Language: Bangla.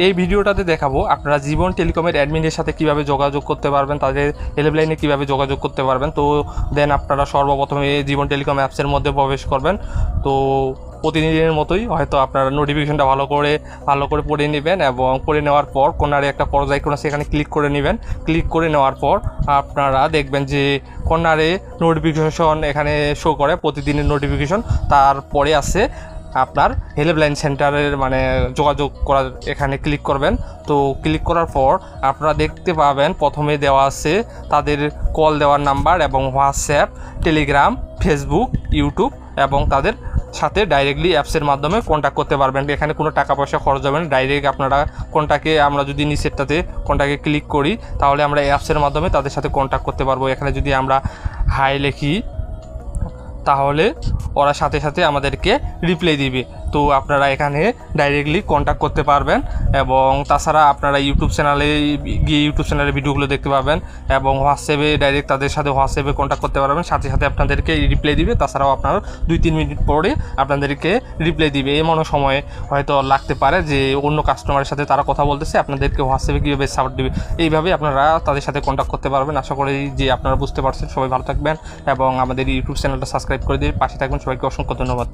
এই ভিডিওটাতে দেখাবো আপনারা জীবন টেলিকমের অ্যাডমিনের সাথে কিভাবে যোগাযোগ করতে পারবেন, তাদের হেল্পলাইনে কিভাবে যোগাযোগ করতে পারবেন। তো দেন আপনারা সর্বপ্রথমে জীবন টেলিকম অ্যাপসের মধ্যে প্রবেশ করবেন। তো প্রতিদিনের মতোই হয়তো আপনারা নোটিফিকেশনটা ভালো করে পড়ে নেবেন এবং পড়ে নেওয়ার পর কর্নারে একটা পর্যায়ক্রমে সেখানে ক্লিক করে নেবেন। ক্লিক করে নেওয়ার পর আপনারা দেখবেন যে কর্নারে নোটিফিকেশন এখানে শো করে প্রতিদিনের নোটিফিকেশন। তারপরে আছে আপনার হেল্পলাইন সেন্টারের মানে যোগাযোগ করার, এখানে ক্লিক করবেন। তো ক্লিক করার পর আপনারা দেখতে পাবেন প্রথমে দেওয়া আছে তাদের কল দেওয়ার নাম্বার এবং হোয়াটসঅ্যাপ, টেলিগ্রাম, ফেসবুক, ইউটিউব এবং তাদের সাথে ডাইরেক্টলি অ্যাপসের মাধ্যমে কন্ট্যাক্ট করতে পারবেন। এখানে কোনো টাকা পয়সা খরচ হবে না, ডাইরেক্ট আপনারা কন্ট্যাক্টে, আমরা যদি নিচেরটাতে কন্ট্যাক্টে ক্লিক করি তাহলে আমরা অ্যাপসের মাধ্যমে তাদের সাথে কন্ট্যাক্ট করতে পারবো। এখানে যদি আমরা হাই লিখি তাহলে ওরা সাথে সাথে আমাদেরকে রিপ্লাই দিবে। তো আপনারা এখানে ডাইরেক্টলি কন্ট্যাক্ট করতে পারবেন এবং তাছাড়া আপনারা ইউটিউব চ্যানেলে গিয়ে ইউটিউব চ্যানেলের ভিডিওগুলো দেখতে পাবেন এবং হোয়াটসঅ্যাপে ডাইরেক্ট তাদের সাথে হোয়াটসঅ্যাপে কন্ট্যাক্ট করতে পারবেন, সাথে সাথে আপনাদেরকে রিপ্লাই দিবে। তাছাড়াও আপনার 2-3 মিনিট পরে আপনাদেরকে রিপ্লাই দিবে। এমনও সময় হয়তো লাগতে পারে যে অন্য কাস্টমারের সাথে তারা কথা বলতেছে, আপনাদেরকে হোয়াটসঅ্যাপে কীভাবে সাপোর্ট দেবে, এইভাবে আপনারা তাদের সাথে কন্ট্যাক্ট করতে পারবেন। আশা করি যে আপনারা বুঝতে পারছেন। সবাই ভালো থাকবেন এবং আমাদের ইউটিউব চ্যানেলটা সাবস্ক্রাইব করে দিয়ে পাশে থাকবেন। সবাইকে অসংখ্য ধন্যবাদ।